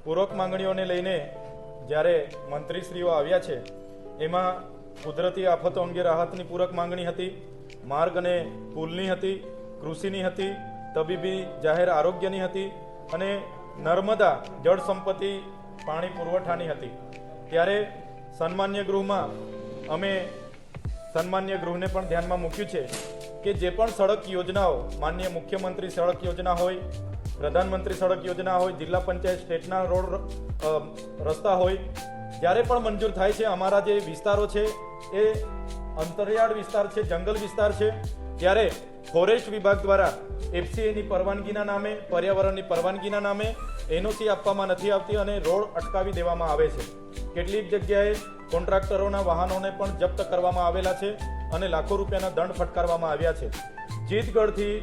પૂરક માંગણીઓને લઈને જ્યારે મંત્રીશ્રીઓ આવ્યા છે એમાં કુદરતી આફતો અંગે રાહતની પૂરક માંગણી હતી, માર્ગ અને પુલની હતી, કૃષિની હતી, તબીબી જાહેર આરોગ્યની હતી અને નર્મદા જળ સંપત્તિ પાણી પુરવઠાની હતી। ત્યારે સન્માન્ય ગૃહમાં અમે સન્માન્ય ગૃહને પણ ધ્યાનમાં મૂક્યું છે કે જે પણ સડક યોજનાઓ માનનીય મુખ્યમંત્રી સડક યોજના હોય, પ્રધાનમંત્રી સડક યોજના હોય, જિલ્લા પંચાયત સ્ટેટના રોડ રસ્તા હોય, જ્યારે પણ મંજૂર થાય છે, અમારા જે વિસ્તારો છે એ અંતરિયાળ વિસ્તાર છે, જંગલ વિસ્તાર છે, ત્યારે ફોરેસ્ટ વિભાગ દ્વારા એફસીએની પરવાનગીના નામે, પર્યાવરણની પરવાનગીના નામે એનઓસી આપવામાં નથી આવતી અને રોડ અટકાવી દેવામાં આવે છે। કેટલીક જગ્યાએ કોન્ટ્રાક્ટરોના વાહનોને પણ જપ્ત કરવામાં આવેલા છે અને લાખો રૂપિયાના દંડ ફટકારવામાં આવ્યા છે। જીતગઢથી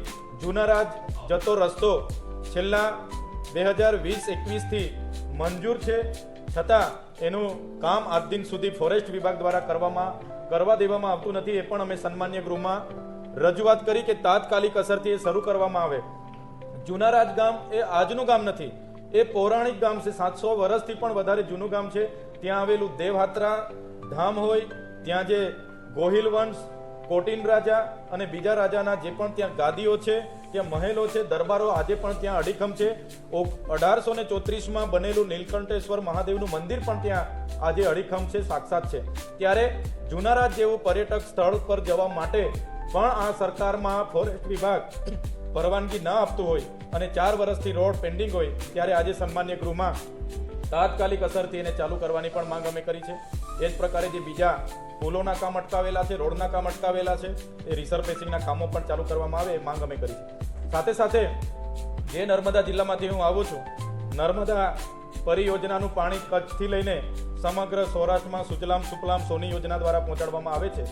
જુનારાજ જતો રસ્તો છેલ્લા 2020-21થી મંજૂર છે, છતાં એનું કામ આજ દિન સુધી ફોરેસ્ટ વિભાગ દ્વારા કરવા દેવામાં આવતું નથી। એ પણ અમે સન્માન્ય ગૃહમાં રજૂઆત કરી કે તાત્કાલિક અસરથી એ શરૂ કરવામાં આવે। જુનારાજ ગામ એ આજનું ગામ નથી, એ પૌરાણિક ગામ છે, 700 વર્ષથી પણ વધારે જૂનું ગામ છે। ત્યાં આવેલું દેવહાત્રા ધામ હોય, ત્યાં જે ગોહિલ વંશ, કોટિન રાજા અને બીજા રાજાના જે પણ ત્યાં ગાદીઓ છે, ત્યાં મહેલો છે, દરબારો આજે પણ ત્યાં અડીખમ છે। 1834માં બનેલું નીલકંઠેશ્વર મહાદેવનું મંદિર પણ ત્યાં આજે અડીખમ છે, સાક્ષાત છે। ત્યારે જુનારાજ જેવું પર્યટક સ્થળ પર જવા માટે પણ આ સરકારમાં ફોરેસ્ટ વિભાગ પરવાનગી ન આપતું હોય અને 4 વર્ષથી રોડ પેન્ડિંગ હોય, ત્યારે આજે સન્માન્ય ગૃહમાં તાત્કાલિક અસરથી એને ચાલુ કરવાની પણ માંગ અમે કરી છે। એ જ પ્રકારે જે બીજા પુલોના કામ અટકાવેલા છે, રોડના કામ અટકાવેલા છે, એ રિસર્ફેસિંગના કામો પણ ચાલુ કરવામાં આવે એ માંગ અમે કરી છે। સાથે સાથે જે નર્મદા જિલ્લામાંથી હું આવું છું, નર્મદા પરિયોજનાનું પાણી કચ્છથી લઈને સમગ્ર સૌરાષ્ટ્રમાં સુજલામ સુફલામ સોની યોજના દ્વારા પહોંચાડવામાં આવે છે।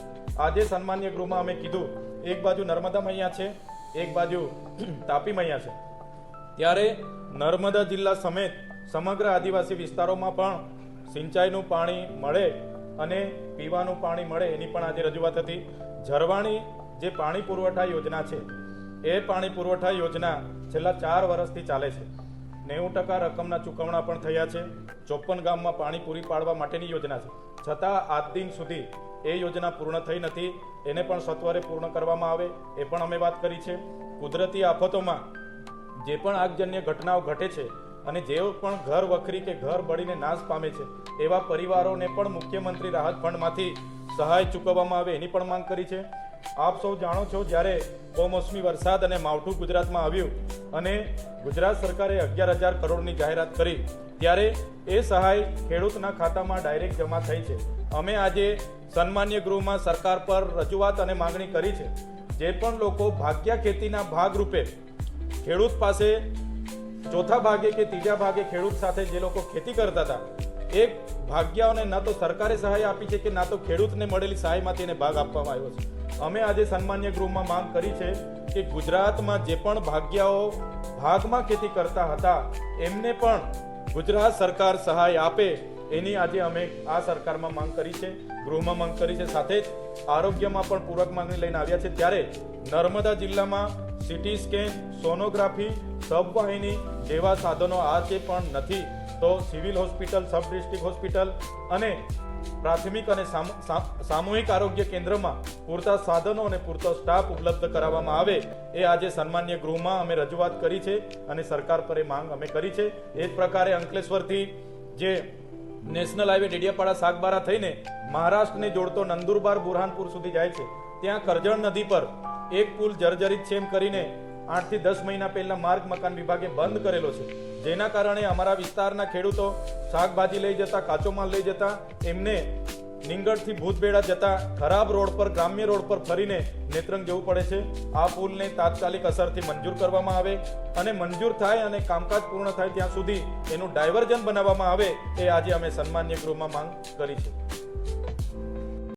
આજે સન્માન્ય ગૃહમાં અમે કીધું, એક બાજુ નર્મદા મૈયા છે, એક બાજુ તાપી મૈયા છે, ત્યારે નર્મદા જિલ્લા સમેત સમગ્ર આદિવાસી વિસ્તારોમાં પણ સિંચાઈનું પાણી મળે અને પીવાનું પાણી મળે એની પણ આજે રજૂઆત હતી। ઝરવાણી જે પાણી પુરવઠા યોજના છે, એ પાણી પુરવઠા યોજના છેલ્લા 4 વર્ષથી ચાલે છે। 90% રકમના ચૂકવણા પણ થયા છે। 54 ગામમાં પાણી પૂરી પાડવા માટેની યોજના છે, છતાં આજ દિન સુધી એ યોજના પૂર્ણ થઈ નથી। એને પણ સત્વરે પૂર્ણ કરવામાં આવે એ પણ અમે વાત કરી છે। કુદરતી આફતોમાં જે પણ આગજન્ય ઘટનાઓ ઘટે છે અને જેઓ પણ ઘર વખરી કે ઘર બળીને નાશ પામે છે એવા પરિવારોને પણ મુખ્યમંત્રી રાહત ફંડમાંથી સહાય ચૂકવવામાં આવે એની પણ માંગ કરી છે। આપ સૌ જાણો છો, જ્યારે કમોસમી વરસાદ અને માવઠું ગુજરાતમાં આવ્યું અને ગુજરાત સરકારે 11,000 કરોડની જાહેરાત કરી, ત્યારે એ સહાય ખેડૂતના ખાતામાં ડાયરેક્ટ જમા થઈ છે। અમે આજે સન્માન્ય ગૃહમાં સરકાર પર રજૂઆત અને માંગણી કરી છે, જે પણ લોકો ભાગ્યા ખેતીના ભાગરૂપે ખેડૂત પાસે ચોથા ભાગે કે ત્રીજા ભાગે ખેડૂત સાથે જે લોકો ખેતી કરતા હતા, એ ભાગ્યાઓને ના તો સરકારે સહાય આપી છે કે ના તો ખેડૂતને મળેલી સહાયમાંથી એને ભાગ આપવામાં આવ્યો છે। અમે આજે સન્માન્ય ગૃહમાં માંગ કરી છે કે ગુજરાતમાં જે પણ ભાગ્યાઓ ભાગમાં ખેતી કરતા હતા એમને પણ ગુજરાત સરકાર સહાય આપે એની આજે અમે આ સરકારમાં માંગ કરી છે, ગૃહમાં માંગ કરી છે। સાથે જ આરોગ્યમાં પણ પૂરક માંગણી લઈને આવ્યા છે। ત્યારે નર્મદા જિલ્લામાં સિટી સ્કેન, સોનોગ્રાફી, સબવાહિની જેવા સાધનો આજે પણ નથી, તો civil hospital, sub district hospital અને પ્રાથમિક અને સામૂહિક આરોગ્ય કેન્દ્રમાં પૂરતા સાધનો અને પૂરતો સ્ટાફ ઉપલબ્ધ કરાવવામાં આવે એ આજે સન્માન્ય ગૃહમાં અમે રજૂઆત કરી છે અને સરકાર પર એ માંગ અમે કરી છે। એ જ પ્રકારે અંકલેશ્વરથી જે નેશનલ હાઈવે ડેડિયાપાડા સાગબારા થઈને મહારાષ્ટ્રને જોડતો નંદુરબાર બુરહાનપુર સુધી જાય છે, ત્યાં કરજણ નદી પર એક પુલ જર્જરિત છે એમ કરીને 8 થી 10 મહિના પહેલા માર્ગ મકાન વિભાગે બંધ કરેલો છે, જેના કારણે અમારા વિસ્તારના ખેડૂતો શાકભાજી લઈ જતા, કાચો માલ લઈ જતા, એમને નીંગળથી ભૂતબેડા જતા ખરાબ રોડ પર, ગ્રામ્ય રોડ પર ફરીને નેત્રંગ જવું પડે છે। આ પુલને તાત્કાલિક અસરથી મંજૂર કરવામાં આવે અને મંજૂર થાય અને કામકાજ પૂર્ણ થાય ત્યાં સુધી એનું ડાયવર્ઝન બનાવવામાં આવે એ આજે અમે સન્માન્ય ગૃહમાં માંગ કરી છે।